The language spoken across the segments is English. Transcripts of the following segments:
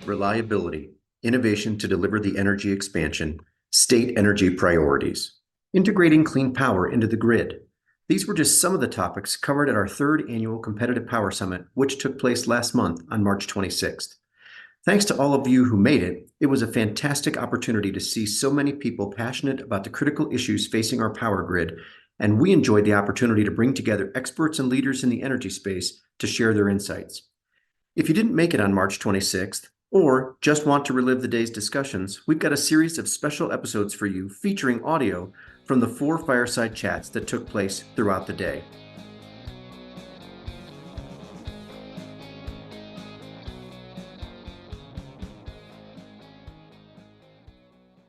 reliability, innovation to deliver the energy expansion, state energy priorities, integrating clean power into the grid. These were just some of the topics covered at our third annual Competitive Power Summit, which took place last month on March 26th. Thanks to all of you who made it, it was a fantastic opportunity to see so many people passionate about the critical issues facing our power grid, and we enjoyed the opportunity to bring together experts and leaders in the energy space to share their insights. If you didn't make it on March 26th, or just want to relive the day's discussions, we've got a series of special episodes for you featuring audio from the 4 fireside chats that took place throughout the day.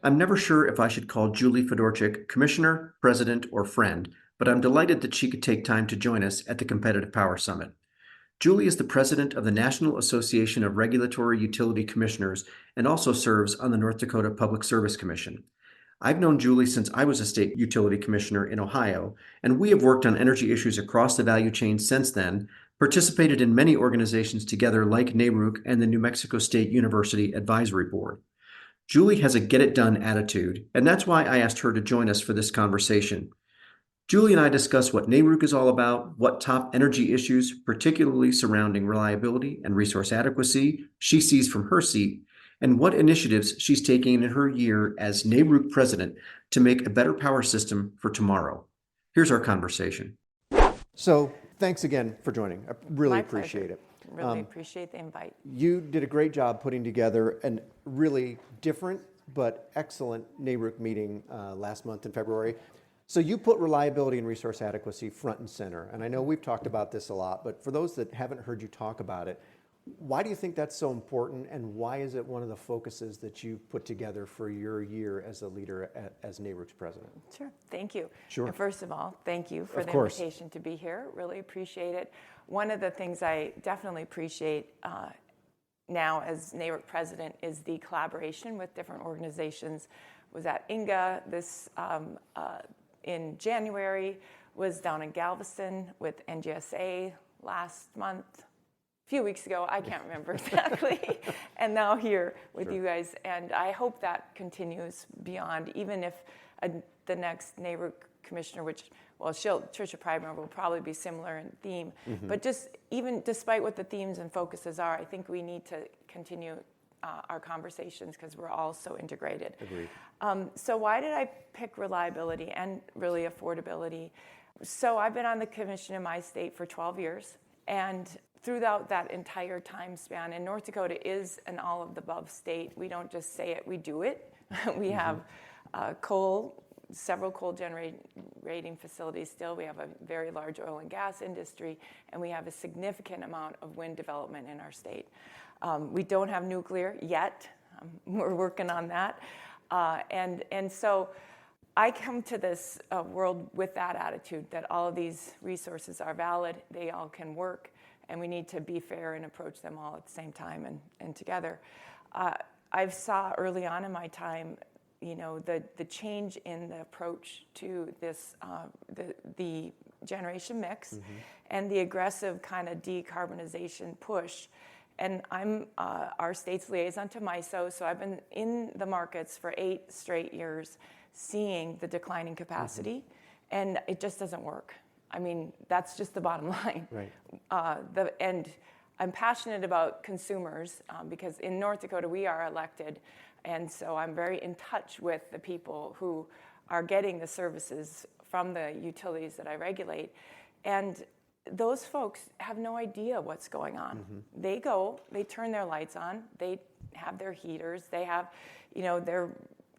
I'm never sure if I should call Julie Fedorchak Commissioner, President, or friend, but I'm delighted that she could take time to join us at the Competitive Power Summit. Julie is the president of the National Association of Regulatory Utility Commissioners and also serves on the North Dakota Public Service Commission. I've known Julie since I was a state utility commissioner in Ohio, and we have worked on energy issues across the value chain since then, participated in many organizations together like NARUC and the New Mexico State University Advisory Board. Julie has a get-it-done attitude, and that's why I asked her to join us for this conversation. Julie and I discuss what NARUC is all about, what top energy issues, particularly surrounding reliability and resource adequacy, she sees from her seat, and what initiatives she's taking in her year as NARUC president to make a better power system for tomorrow. Here's our conversation. So, thanks again for joining. I really appreciate it. Really appreciate the invite. You did a great job putting together a really different but excellent NARUC meeting last month in February. So you put reliability and resource adequacy front and center. And I know we've talked about this a lot, but for those that haven't heard you talk about it, why do you think that's so important, and why is it one of the focuses that you put together for your year as a leader as NARUC's president? Sure, thank you. Sure. And first of all, thank you for the invitation to be here. Really appreciate it. One of the things I definitely appreciate now as NARUC president is the collaboration with different organizations. Was at INGA this in January, was down in Galveston with NGSA last month, a few weeks ago, I can't remember exactly, and now here with you guys. And I hope that continues beyond, even if the next NARUC commissioner, Tricia Prymer will probably be similar in theme, but just even despite what the themes and focuses are, I think we need to continue our conversations because we're all so integrated. Agreed. So why did I pick reliability and really affordability? So I've been on the commission in my state for 12 years, and throughout that entire time span, and North Dakota is an all-of-the-above state. We don't just say it, we do it. We have several coal generating facilities still. We have a very large oil and gas industry, and we have a significant amount of wind development in our state. We don't have nuclear yet. We're working on that. And so I come to this world with that attitude that all of these resources are valid, they all can work, and we need to be fair and approach them all at the same time and together. I saw early on in my time, the change in the approach to this, the generation mix and the aggressive kind of decarbonization push. And I'm our state's liaison to MISO, so I've been in the markets for 8 straight years seeing the declining capacity, and it just doesn't work. I mean, that's just the bottom line. Right. And I'm passionate about consumers because in North Dakota we are elected, and so I'm very in touch with the people who are getting the services from the utilities that I regulate. And those folks have no idea what's going on. They turn their lights on, they have their heaters, they have,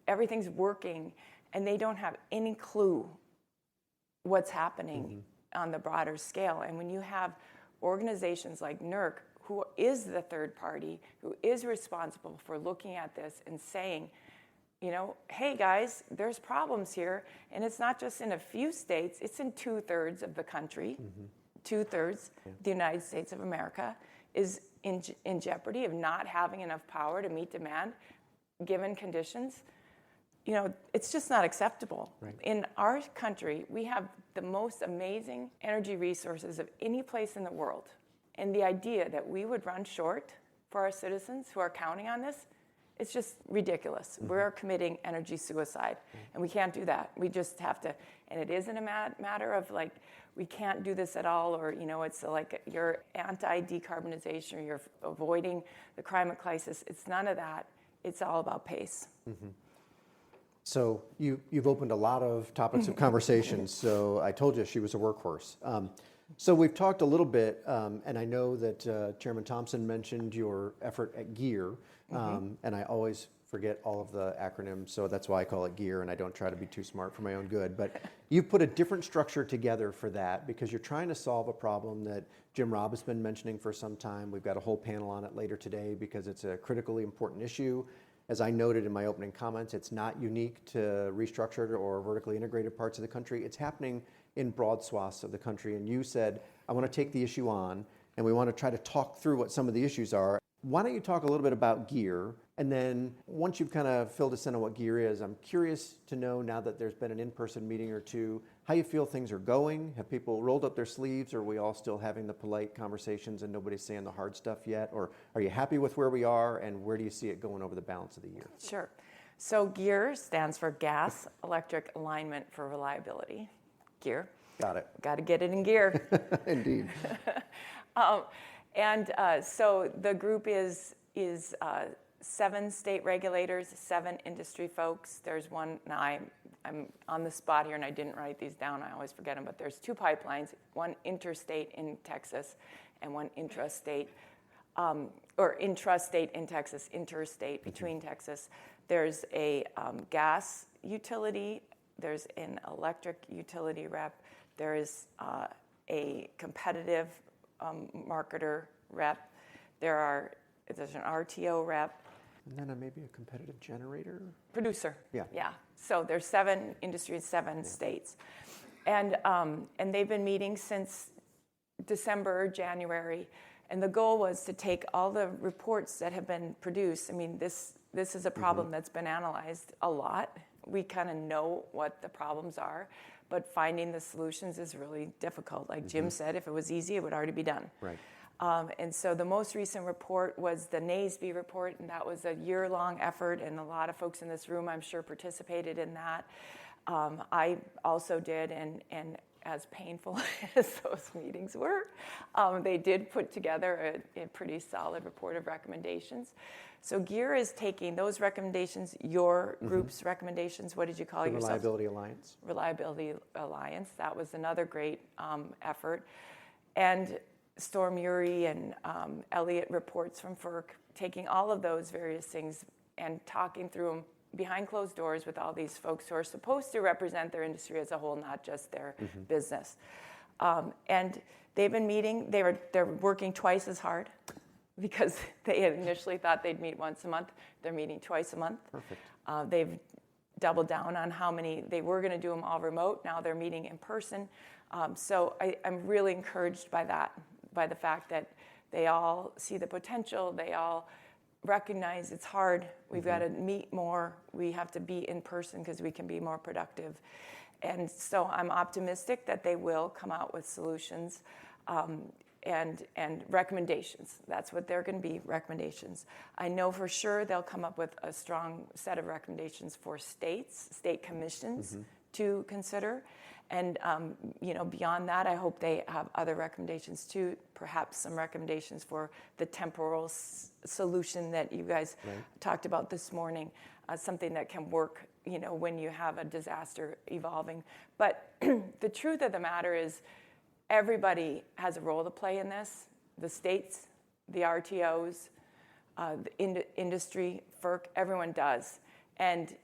everything's working, and they don't have any clue what's happening on the broader scale. And when you have organizations like NERC, who is the third party, who is responsible for looking at this and saying, hey guys, there's problems here, and it's not just in a few states, it's in 2/3 of the country. 2/3, the United States of America, is in jeopardy of not having enough power to meet demand given conditions. It's just not acceptable. Right. In our country, we have the most amazing energy resources of any place in the world. And the idea that we would run short for our citizens who are counting on this, it's just ridiculous. We're committing energy suicide, and we can't do that. We just have to, and it isn't a matter of like, we can't do this at all, or, it's like you're anti-decarbonization, or you're avoiding the climate crisis. It's none of that. It's all about pace. So you've opened a lot of topics of conversation. So I told you she was a workhorse. So we've talked a little bit, and I know that Chairman Thompson mentioned your effort at GEAR, and I always forget all of the acronyms, so that's why I call it GEAR, and I don't try to be too smart for my own good. But you've put a different structure together for that because you're trying to solve a problem that Jim Robb has been mentioning for some time. We've got a whole panel on it later today because it's a critically important issue. As I noted in my opening comments, it's not unique to restructured or vertically integrated parts of the country. It's happening in broad swaths of the country. And you said, I want to take the issue on, and we want to try to talk through what some of the issues are. Why don't you talk a little bit about GEAR? And then once you've kind of filled us in on what GEAR is, I'm curious to know, now that there's been an in-person meeting or two, how you feel things are going. Have people rolled up their sleeves? Or are we all still having the polite conversations and nobody's saying the hard stuff yet? Or are you happy with where we are, and where do you see it going over the balance of the year? Sure. So GEAR stands for Gas Electric Alignment for Reliability. GEAR. Got it. Got to get it in gear. Indeed. So the group is 7 state regulators, 7 industry folks. There's one, now I'm on the spot here and I didn't write these down, I always forget them, but there's 2 pipelines, one interstate in Texas and one intrastate, or intrastate in Texas, interstate between Texas. There's a gas utility, there's an electric utility rep, there is a competitive marketer rep, there's an RTO rep. And then maybe a competitive generator? Producer. Yeah. So there's 7 industries, 7 states. And they've been meeting since December, January. And the goal was to take all the reports that have been produced. I mean, this is a problem that's been analyzed a lot. We kind of know what the problems are, but finding the solutions is really difficult. Like Jim said, if it was easy, it would already be done. Right. And so the most recent report was the NASB report, and that was a year-long effort, and a lot of folks in this room, I'm sure, participated in that. I also did, and as painful as those meetings were, they did put together a pretty solid report of recommendations. So GEAR is taking those recommendations, your group's recommendations. What did you call yourself? Reliability Alliance. Reliability Alliance. That was another great effort. And Storm Uri and Elliott reports from FERC, taking all of those various things and talking through them behind closed doors with all these folks who are supposed to represent their industry as a whole, not just their business. And they've been meeting, they're working twice as hard because they had initially thought they'd meet once a month. They're meeting twice a month. Perfect. They've doubled down on how many, they were going to do them all remote. Now they're meeting in person. So I'm really encouraged by that, by the fact that they all see the potential. They all recognize it's hard. We've got to meet more. We have to be in person because we can be more productive. And so I'm optimistic that they will come out with solutions and recommendations. That's what they're going to be, recommendations. I know for sure they'll come up with a strong set of recommendations for states, state commissions to consider. And beyond that, I hope they have other recommendations too, perhaps some recommendations for the temporal solution that you guys talked about this morning, something that can work, when you have a disaster evolving. But the truth of the matter is everybody has a role to play in this, the states, the RTOs, the industry, FERC, everyone does. And,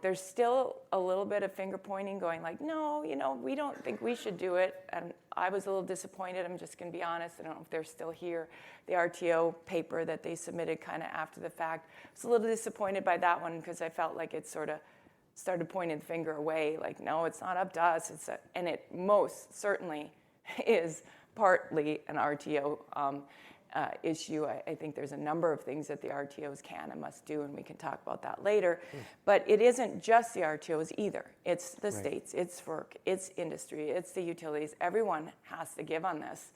there's still a little bit of finger pointing going like, no, we don't think we should do it. And I was a little disappointed. I'm just going to be honest. I don't know if they're still here. The RTO paper that they submitted kind of after the fact. I was a little disappointed by that one because I felt like it sort of started pointing the finger away. Like, no, it's not up to us. And it most certainly is partly an RTO issue. I think there's a number of things that the RTOs can and must do, and we can talk about that later. But it isn't just the RTOs either. It's the states, it's FERC, it's industry, it's the utilities. Everyone has to give on this.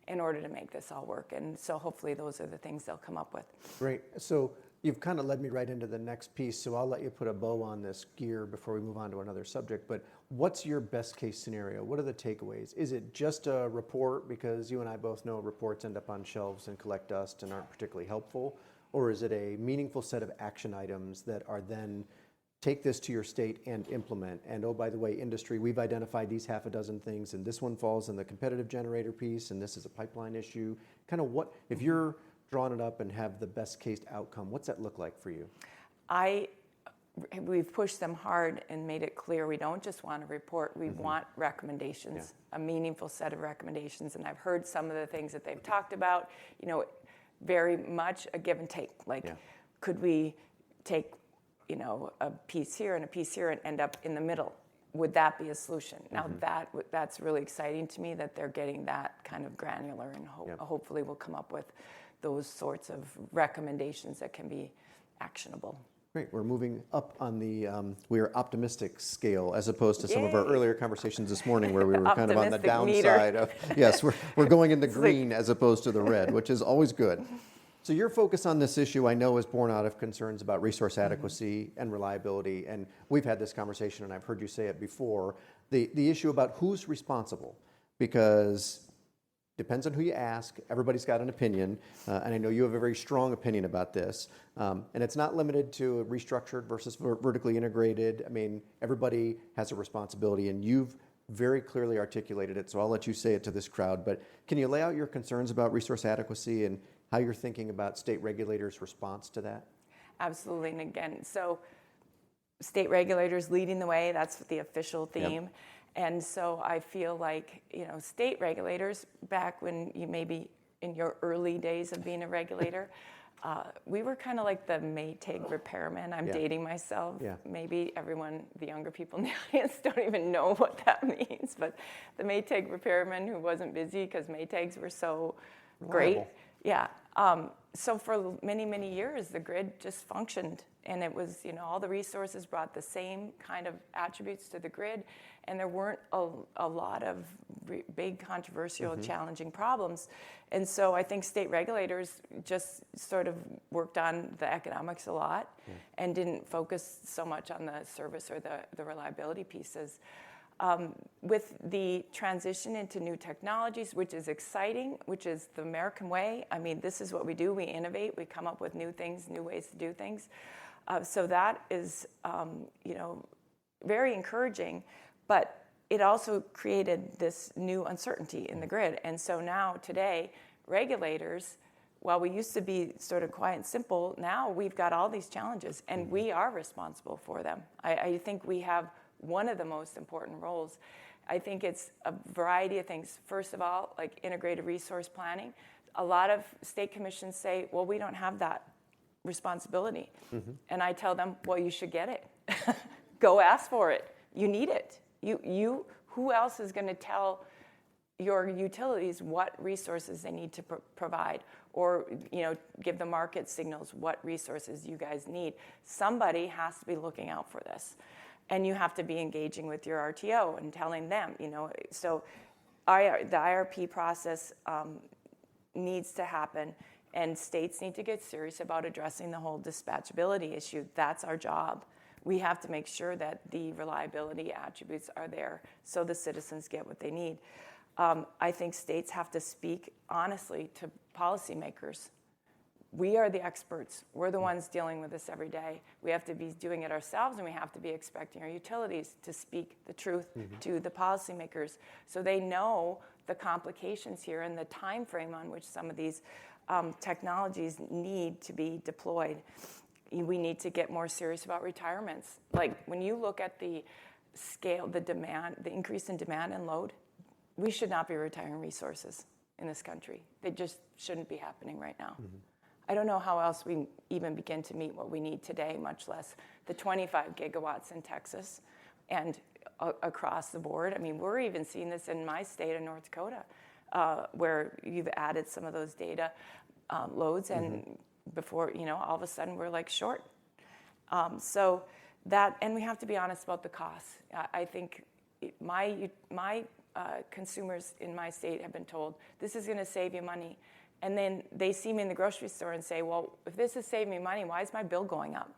in order to make this all work. And so hopefully those are the things they'll come up with. Great. So you've kind of led me right into the next piece, so I'll let you put a bow on this gear before we move on to another subject. But what's your best case scenario? What are the takeaways? Is it just a report, because you and I both know reports end up on shelves and collect dust and aren't particularly helpful? Or is it a meaningful set of action items that are then take this to your state and implement? And oh, by the way, industry, we've identified these half a dozen things, and this one falls in the competitive generator piece, and this is a pipeline issue. Kind of what, if you're drawing it up and have the best case outcome, what's that look like for you? We've pushed them hard and made it clear we don't just want a report, we want recommendations, a meaningful set of recommendations. And I've heard some of the things that they've talked about, you know, very much a give and take. Like, could we take, you know, a piece here and a piece here and end up in the middle? Would that be a solution? Now that's really exciting to me that they're getting that kind of granular, and hopefully we'll come up with those sorts of recommendations that can be actionable. Great. We're moving up on the we're optimistic scale, as opposed to some of our earlier conversations this morning where we were kind of on the downside of, yes, we're going in the green as opposed to the red, which is always good. So your focus on this issue, I know, is born out of concerns about resource adequacy and reliability. And we've had this conversation, and I've heard you say it before, the issue about who's responsible, because depends on who you ask. Everybody's got an opinion, and I know you have a very strong opinion about this. And it's not limited to restructured versus vertically integrated. I mean, everybody has a responsibility, and you've very clearly articulated it, so I'll let you say it to this crowd. But can you lay out your concerns about resource adequacy and how you're thinking about state regulators' response to that? Absolutely. And again, so state regulators leading the way, that's the official theme. Yep. And so I feel like, you know, state regulators, back when you maybe in your early days of being a regulator, we were kind of like the Maytag repairmen. I'm dating myself. Yeah. Maybe everyone, the younger people in the audience, don't even know what that means. But the Maytag repairman who wasn't busy because Maytags were so great. Yeah. So for many, many years, the grid just functioned, and it was, you know, all the resources brought the same kind of attributes to the grid, and there weren't a lot of big, controversial, challenging problems. And so I think state regulators just sort of worked on the economics a lot and didn't focus so much on the service or the reliability pieces. With the transition into new technologies, which is exciting, which is the American way. I mean, this is what we do. We innovate. We come up with new things, new ways to do things. So that is, you know, very encouraging. But it also created this new uncertainty in the grid. And so now, today, regulators, while we used to be sort of quiet and simple, now we've got all these challenges, and we are responsible for them. I think we have one of the most important roles. I think it's a variety of things. First of all, like integrated resource planning. A lot of state commissions say, well, we don't have that responsibility. And I tell them, well, you should get it. Go ask for it. You need it. Who else is going to tell your utilities what resources they need to provide, or, you know, give the market signals what resources you guys need? Somebody has to be looking out for this. And you have to be engaging with your RTO and telling them, you know. So the IRP process needs to happen, and states need to get serious about addressing the whole dispatchability issue. That's our job. We have to make sure that the reliability attributes are there so the citizens get what they need. I think states have to speak honestly to policymakers. We are the experts. We're the ones dealing with this every day. We have to be doing it ourselves, and we have to be expecting our utilities to speak the truth to the policymakers so they know the complications here and the time frame on which some of these technologies need to be deployed. We need to get more serious about retirements. Like, when you look at the scale, the demand, the increase in demand and load, we should not be retiring resources in this country. They just shouldn't be happening right now. I don't know how else we even begin to meet what we need today, much less the 25 gigawatts in Texas and across the board. I mean, we're even seeing this in my state of North Dakota, where you've added some of those data loads, and before, you know, all of a sudden we're like short. So that, and we have to be honest about the costs. I think my consumers in my state have been told, this is going to save you money. And then they see me in the grocery store and say, well, if this is saving me money, why is my bill going up?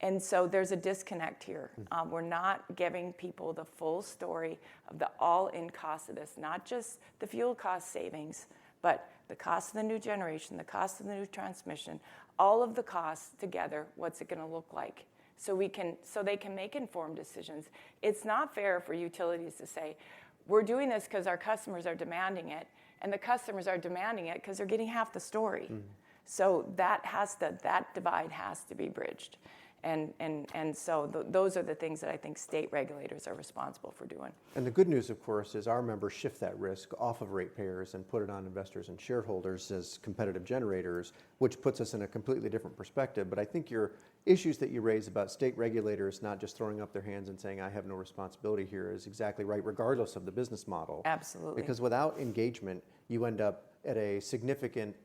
And so there's a disconnect here. We're not giving people the full story of the all-in cost of this, not just the fuel cost savings, but the cost of the new generation, the cost of the new transmission, all of the costs together, what's it going to look like? So they can make informed decisions. It's not fair for utilities to say, we're doing this because our customers are demanding it, and the customers are demanding it because they're getting half the story. So that divide has to be bridged. And so those are the things that I think state regulators are responsible for doing. And the good news, of course, is our members shift that risk off of ratepayers and put it on investors and shareholders as competitive generators, which puts us in a completely different perspective. But I think your issues that you raise about state regulators not just throwing up their hands and saying, I have no responsibility here, is exactly right, regardless of the business model. Absolutely. Because without engagement, you end up at a significant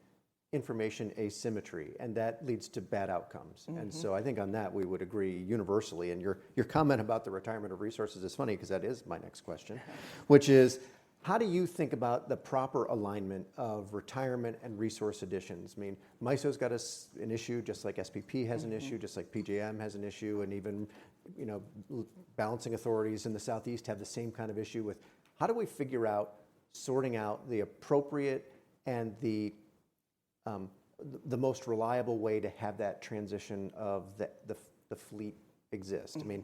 information asymmetry, and that leads to bad outcomes. And so I think on that we would agree universally. And your comment about the retirement of resources is funny because that is my next question, which is, how do you think about the proper alignment of retirement and resource additions? I mean, MISO's got an issue, just like SPP has an issue, just like PJM has an issue, and even balancing authorities in the Southeast have the same kind of issue with how do we figure out sorting out the appropriate and the most reliable way to have that transition of the fleet exist. I mean,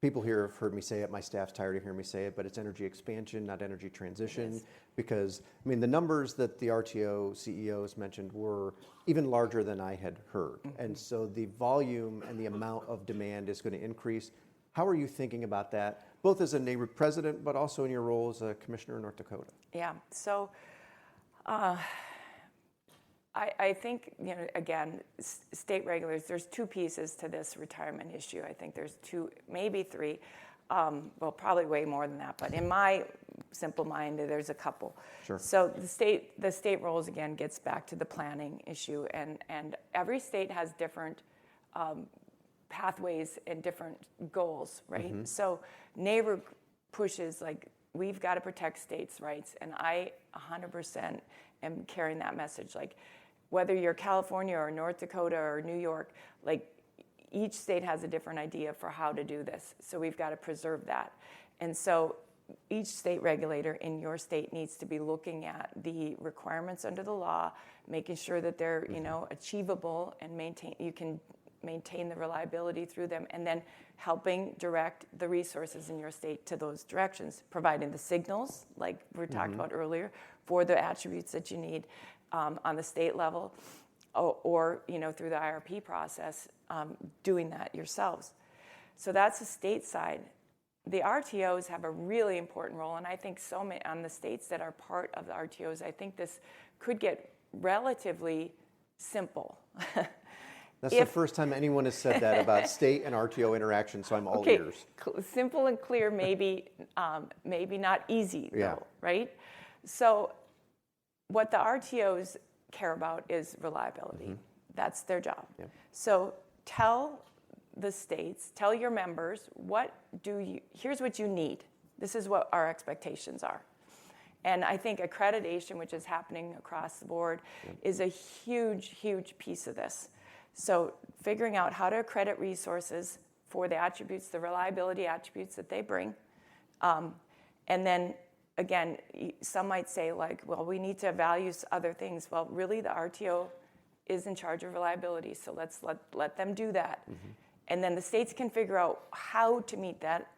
people here have heard me say it, my staff's tired of hearing me say it, but it's energy expansion, not energy transition. Because, I mean, the numbers that the RTO CEOs mentioned were even larger than I had heard. And so the volume and the amount of demand is going to increase. How are you thinking about that, both as a NARUC president, but also in your role as a commissioner in North Dakota? Yeah, so I think, again, state regulators, there's two pieces to this retirement issue. I think there's two, maybe three, well, probably way more than that. But in my simple mind, there's a couple. Sure. So the state roles, again, gets back to the planning issue. And every state has different pathways and different goals, right? So NARUC pushes, like, we've got to protect states' rights. And I 100% am carrying that message. Like, whether you're California or North Dakota or New York, like, each state has a different idea for how to do this. So we've got to preserve that. And so each state regulator in your state needs to be looking at the requirements under the law, making sure that they're, achievable and you can maintain the reliability through them, and then helping direct the resources in your state to those directions, providing the signals, like we talked about earlier, for the attributes that you need on the state level, or through the IRP process, doing that yourselves. So that's the state side. The RTOs have a really important role, and I think so many on the states that are part of the RTOs, I think this could get relatively simple. That's the first time anyone has said that about state and RTO interaction, so I'm all ears. Simple and clear, maybe not easy, though, right? So what the RTOs care about is reliability. That's their job. So tell the states, tell your members, here's what you need. This is what our expectations are. And I think accreditation, which is happening across the board, is a huge, huge piece of this. So figuring out how to accredit resources for the attributes, the reliability attributes that they bring. And then, again, some might say, like, well, we need to value other things. Well, really, the RTO is in charge of reliability, so let's let them do that. And then the states can figure out how to meet that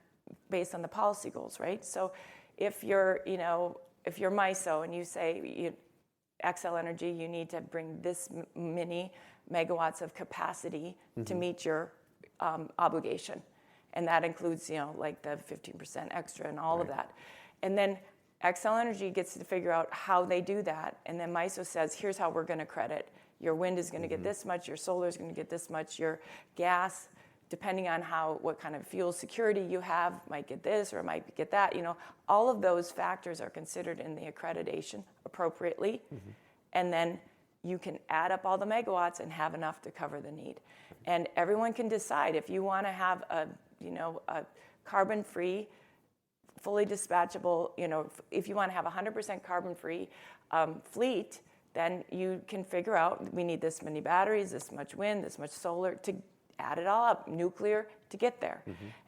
based on the policy goals, right? So if you're MISO and you say, Xcel Energy, you need to bring this many megawatts of capacity to meet your obligation. And that includes, like the 15% extra and all of that. And then Xcel Energy gets to figure out how they do that. And then MISO says, here's how we're going to credit. Your wind is going to get this much, your solar is going to get this much, your gas, depending on what kind of fuel security you have, might get this or might get that. All of those factors are considered in the accreditation appropriately. And then you can add up all the megawatts and have enough to cover the need. And everyone can decide if you want to have a carbon-free fully dispatchable, if you want to have 100% carbon-free fleet, then you can figure out we need this many batteries, this much wind, this much solar, to add it all up, nuclear, to get there.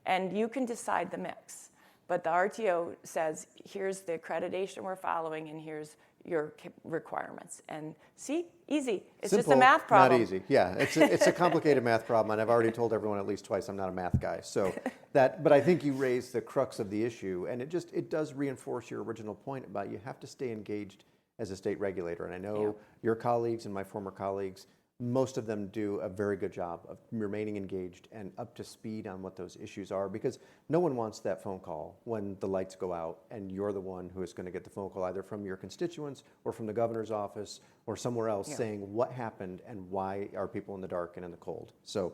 And you can decide the mix. But the RTO says, here's the accreditation we're following, and here's your requirements. And see, easy. It's Simple, just a math problem. Not easy. Yeah, it's a complicated math problem, and I've already told everyone at least twice I'm not a math guy. So but I think you raised the crux of the issue, and it does reinforce your original point about you have to stay engaged as a state regulator. And I know your colleagues and my former colleagues, most of them do a very good job of remaining engaged and up to speed on what those issues are, because no one wants that phone call when the lights go out and you're the one who is going to get the phone call either from your constituents or from the governor's office or somewhere else saying what happened and why are people in the dark and in the cold. So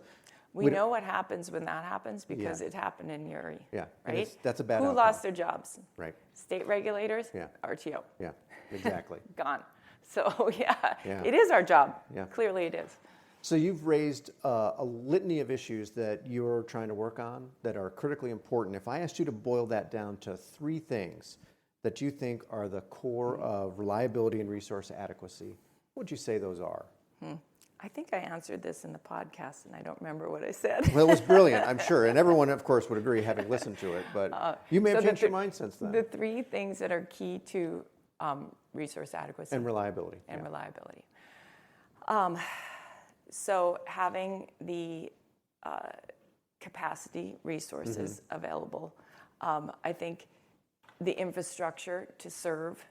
we know what happens when that happens because it happened in Uri. Yeah, right. That's a bad Who outcome. lost their jobs? Right. State regulators. Yeah. RTO. Yeah. Exactly. Gone. So it is our job. Yeah. Clearly, it is. So you've raised a litany of issues that you're trying to work on that are critically important. If I asked you to boil that down to 3 things that you think are the core of reliability and resource adequacy, what would you say those are? I think I answered this in the podcast, and I don't remember what I said. Well, it was brilliant, I'm sure. And everyone, of course, would agree having listened to it. But you may have changed your mind since then. The 3 things that are key to resource adequacy. And reliability. And reliability. So having the capacity resources available. I think the infrastructure to serve,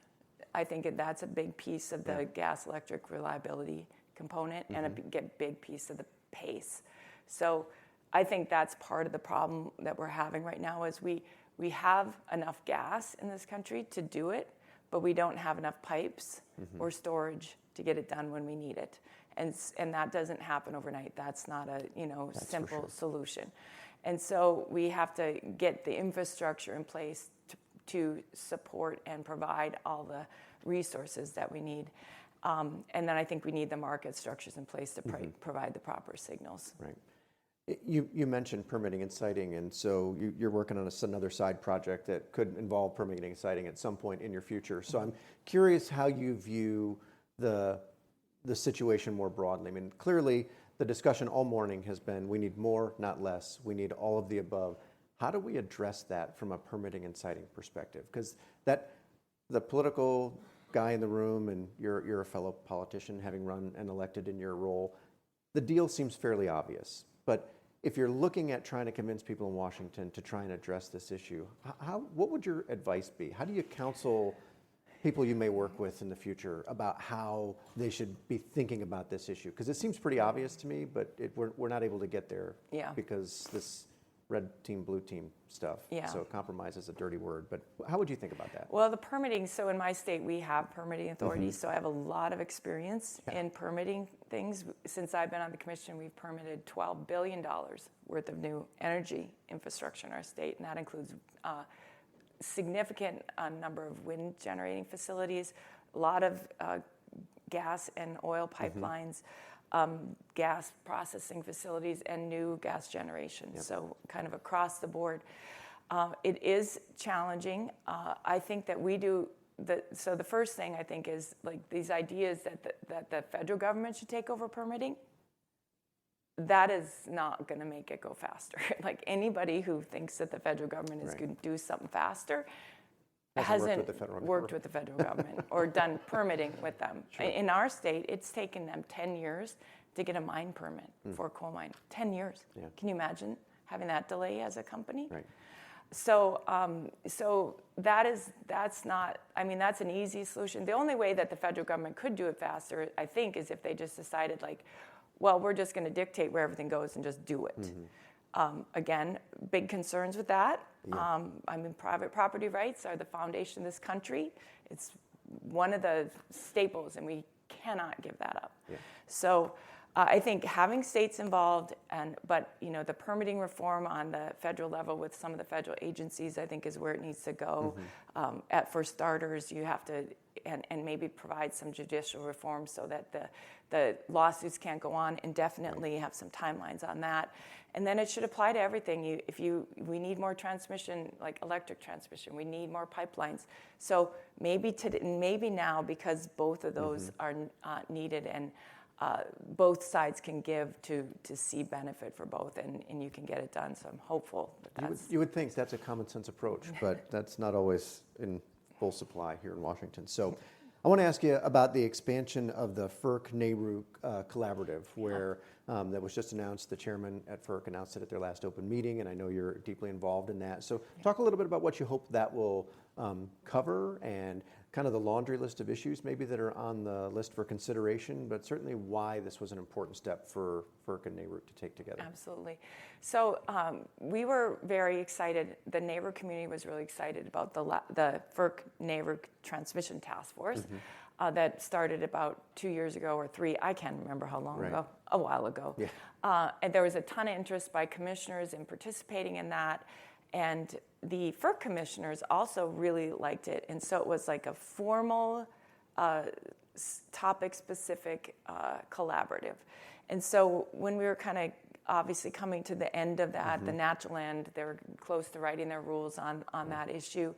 I think that's a big piece of the gas electric reliability component and a big piece of the pace. So I think that's part of the problem that we're having right now is we have enough gas in this country to do it, but we don't have enough pipes or storage to get it done when we need it. And that doesn't happen overnight. That's not a simple solution. And so we have to get the infrastructure in place to support and provide all the resources that we need. And then I think we need the market structures in place to provide the proper signals. Right. You mentioned permitting and siting, and so you're working on another side project that could involve permitting and siting at some point in your future. So I'm curious how you view the situation more broadly. I mean, clearly the discussion all morning has been we need more, not less. We need all of the above. How do we address that from a permitting and siting perspective? Because the political guy in the room, and you're a fellow politician having run and elected in your role, the deal seems fairly obvious. But if you're looking at trying to convince people in Washington to try and address this issue, what would your advice be? How do you counsel people you may work with in the future about how they should be thinking about this issue? Because it seems pretty obvious to me, but we're not able to get there because this red team, blue team stuff. So compromise is a dirty word, but how would you think about that? Well, the permitting, so in my state, we have permitting authorities, so I have a lot of experience in permitting things. Since I've been on the commission, we've permitted $12 billion worth of new energy infrastructure in our state, and that includes significant number of wind generating facilities, a lot of gas and oil pipelines, gas processing facilities, and new gas generation. So kind of across the board. It is challenging. I think that we do, so the first thing I think is like these ideas that the federal government should take over permitting. That is not going to make it go faster. Like anybody who thinks that the federal government is going to do something faster hasn't worked with the federal government or done permitting with them. In our state, it's taken them 10 years to get a mine permit for a coal mine. 10 years. Can you imagine having that delay as a company? Right. So, that's not. I mean, that's an easy solution. The only way that the federal government could do it faster, I think, is if they just decided like, well, we're just going to dictate where everything goes and just do it. Again, big concerns with that. I mean, private property rights are the foundation of this country. It's one of the staples, and we cannot give that up. So I think having states involved, but the permitting reform on the federal level with some of the federal agencies, I think, is where it needs to go. For starters, you have to, and maybe provide some judicial reform so that the lawsuits can't go on indefinitely. Have some timelines on that, and then it should apply to everything. We need more transmission, like electric transmission. We need more pipelines. So maybe now, because both of those are needed, and both sides can give to see benefit for both, and you can get it done. So I'm hopeful that's... You would think that's a common sense approach, but that's not always in full supply here in Washington. So I want to ask you about the expansion of the FERC-NARUC collaborative, where that was just announced. The chairman at FERC announced it at their last open meeting, and I know you're deeply involved in that. So talk a little bit about what you hope that will cover, and kind of the laundry list of issues maybe that are on the list for consideration, but certainly why this was an important step for FERC and NARUC to take together. Absolutely. So we were very excited. The NARUC community was really excited about the FERC-NARUC Transmission Task Force that started about 2 years ago or 3. I can't remember how long ago. A while ago. Yeah. And there was a ton of interest by commissioners in participating in that. And the FERC commissioners also really liked it. And so it was like a formal, topic-specific collaborative. And so when we were kind of obviously coming to the end of that, the natural end, they were close to writing their rules on that issue.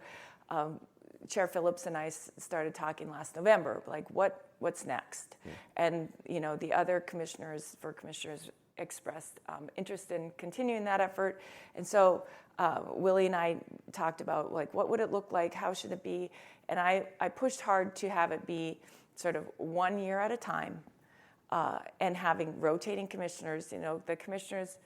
Chair Phillips and I started talking last November, like what's next? Yeah. And the other commissioners expressed interest in continuing that effort. And so Willie and I talked about, like, what would it look like? How should it be? And I pushed hard to have it be sort of 1 year at a time, and having rotating commissioners. The commissioners,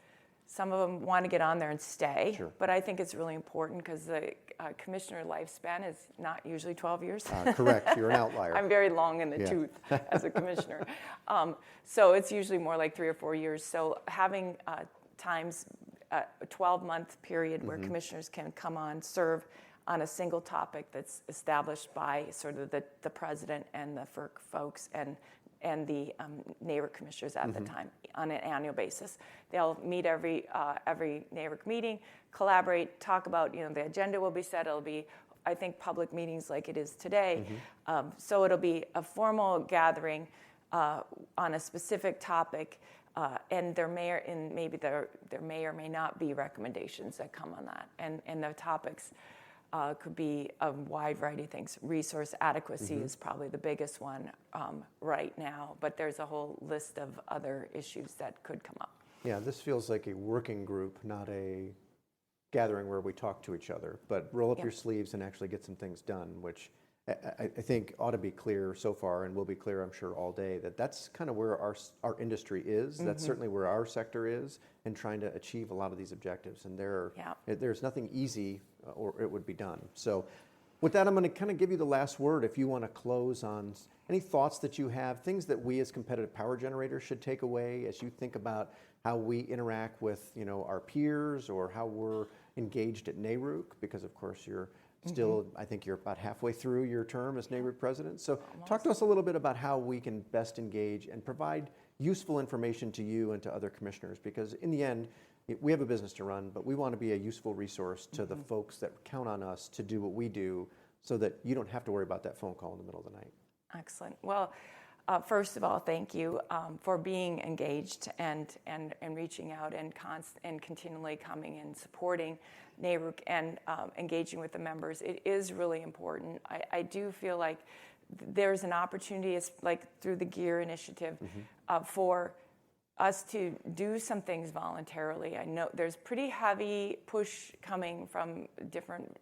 some of them want to get on there and stay. Sure. But I think it's really important because the commissioner lifespan is not usually 12 years. Correct. You're an outlier. I'm very long in the tooth as a commissioner. So it's usually more like 3 or 4 years. So having times a 12-month period where commissioners can come on, serve on a single topic that's established by sort of the president and the FERC folks and the NARUC commissioners at the time on an annual basis. They'll meet every NARUC meeting, collaborate, talk about, the agenda will be set. It'll be, I think, public meetings like it is today. So it'll be a formal gathering on a specific topic, and there may or may not be recommendations that come on that. And the topics could be a wide variety of things. Resource adequacy is probably the biggest one right now, but there's a whole list of other issues that could come up. Yeah, this feels like a working group, not a gathering where we talk to each other, but roll up your sleeves and actually get some things done, which I think ought to be clear so far, and will be clear, I'm sure, all day, that's kind of where our industry is. That's certainly where our sector is in trying to achieve a lot of these objectives. And there's nothing easy, or it would be done. So with that, I'm going to kind of give you the last word if you want to close on any thoughts that you have, things that we as competitive power generators should take away as you think about how we interact with our peers, or how we're engaged at NARUC, because of course you're still, I think you're about halfway through your term as NARUC president. So talk to us a little bit about how we can best engage and provide useful information to you and to other commissioners, because in the end, we have a business to run, but we want to be a useful resource to the folks that count on us to do what we do, so that you don't have to worry about that phone call in the middle of the night. Excellent. Well, first of all, thank you for being engaged and reaching out and continually coming and supporting NARUC and engaging with the members. It is really important. I do feel like there's an opportunity, like through the GEAR initiative, for us to do some things voluntarily. I know there's pretty heavy push coming from different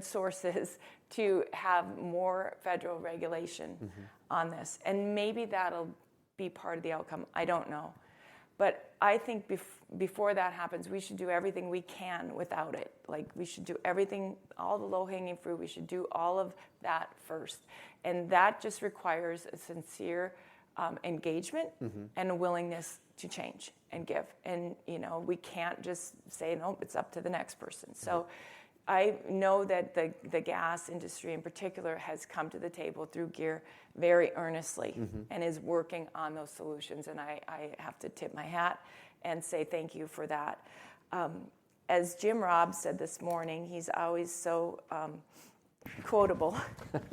sources to have more federal regulation on this. And maybe that'll be part of the outcome. I don't know. But I think before that happens, we should do everything we can without it. Like, we should do everything, all the low-hanging fruit, we should do all of that first. And that just requires a sincere engagement and a willingness to change and give. And, we can't just say, no, it's up to the next person. So I know that the gas industry in particular has come to the table through GEAR very earnestly and is working on those solutions. And I have to tip my hat and say thank you for that. As Jim Robb said this morning, he's always so quotable.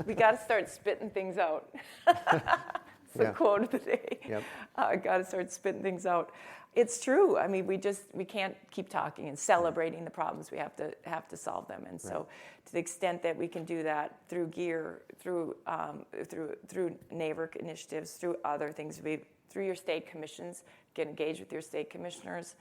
We got to start spitting things out. It's the quote of the day. Yep. Got to start spitting things out. It's true. I mean, we can't keep talking and celebrating the problems. We have to solve them. And so, to the extent that we can do that through GEAR, through NARUC initiatives, through other things, through your state commissions, get engaged with your state commissioners,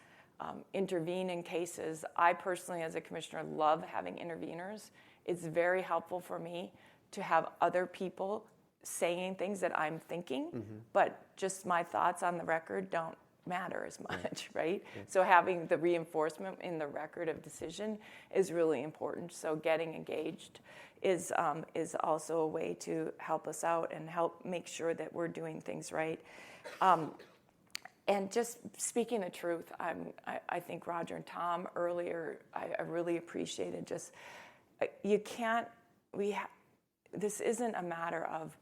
intervene in cases. I personally, as a commissioner, love having interveners. It's very helpful for me to have other people saying things that I'm thinking, but just my thoughts on the record don't matter as much, right? So having the reinforcement in the record of decision is really important. So getting engaged is also a way to help us out and help make sure that we're doing things right. And just speaking the truth, I think Roger and Tom earlier, I really appreciated just, you can't, this isn't a matter of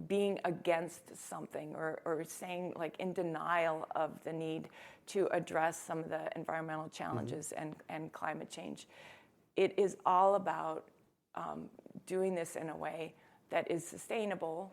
being against something or saying like in denial of the need to address some of the environmental challenges and climate change. It is all about doing this in a way that is sustainable,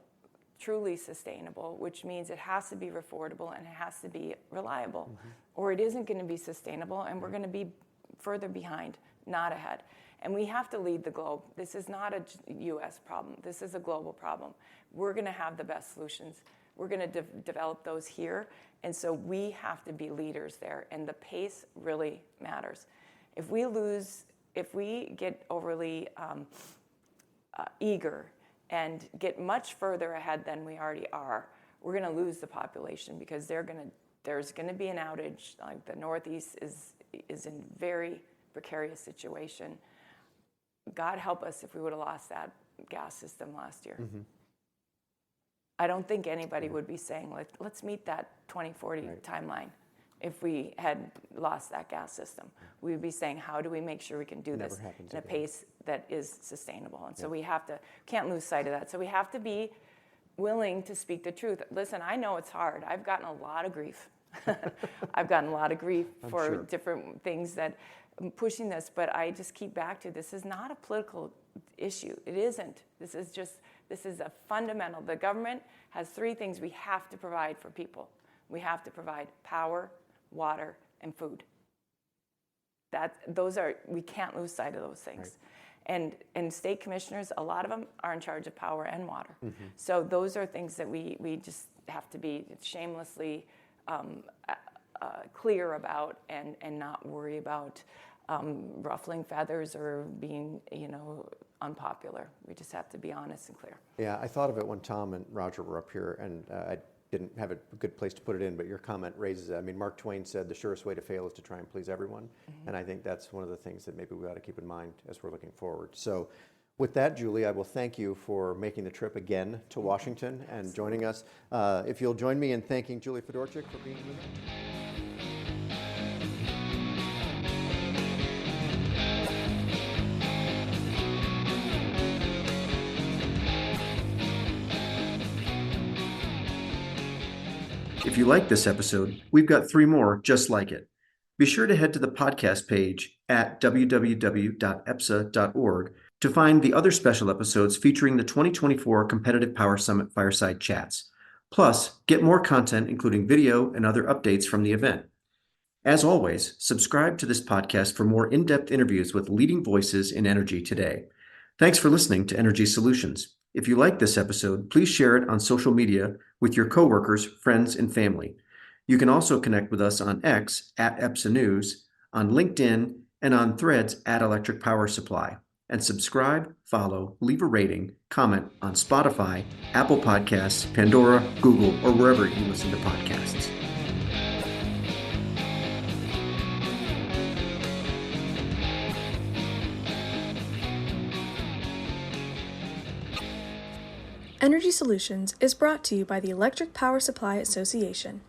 truly sustainable, which means it has to be affordable and it has to be reliable, or it isn't going to be sustainable and we're going to be further behind, not ahead. And we have to lead the globe. This is not a U.S. problem. This is a global problem. We're going to have the best solutions. We're going to develop those here. And so we have to be leaders there. And the pace really matters. If we get overly eager and get much further ahead than we already are, we're going to lose the population because there's going to be an outage. Like the Northeast is in very precarious situation. God help us if we would have lost that gas system last year. I don't think anybody would be saying, let's meet that 2040 timeline if we had lost that gas system. We would be saying, how do we make sure we can do this in a pace that is sustainable? And so we can't lose sight of that. So we have to be willing to speak the truth. Listen, I know it's hard. I've gotten a lot of grief. I've gotten a lot of grief for different things that I'm pushing this, but I just keep back to this is not a political issue. It isn't. This is a fundamental. The government has three things we have to provide for people. We have to provide power, water, and food. We can't lose sight of those things. Right. And state commissioners, a lot of them are in charge of power and water. So those are things that we just have to be shamelessly clear about and not worry about ruffling feathers or being, unpopular. We just have to be honest and clear. Yeah, I thought of it when Tom and Roger were up here, and I didn't have a good place to put it in, but your comment raises it. I mean, Mark Twain said the surest way to fail is to try and please everyone, and I think that's one of the things that maybe we ought to keep in mind as we're looking forward. So with that, Julie, I will thank you for making the trip again to Washington and joining us. If you'll join me in thanking Julie Fedorchak for being here. If you like this episode, we've got 3 more just like it. Be sure to head to the podcast page at www.epsa.org to find the other special episodes featuring the 2024 Competitive Power Summit Fireside Chats. Plus, get more content including video and other updates from the event. As always, subscribe to this podcast for more in-depth interviews with leading voices in energy today. Thanks for listening to Energy Solutions. If you like this episode, please share it on social media with your coworkers, friends, and family. You can also connect with us on X at EPSA News, on LinkedIn, and on Threads at Electric Power Supply. And subscribe, follow, leave a rating, comment on Spotify, Apple Podcasts, Pandora, Google, or wherever you listen to podcasts. Energy Solutions is brought to you by the Electric Power Supply Association.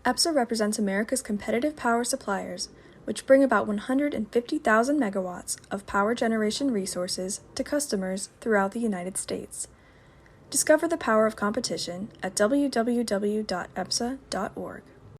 EPSA represents America's competitive power suppliers which bring about 150,000 megawatts of power generation resources to customers throughout the United States. Discover the power of competition at www.epsa.org.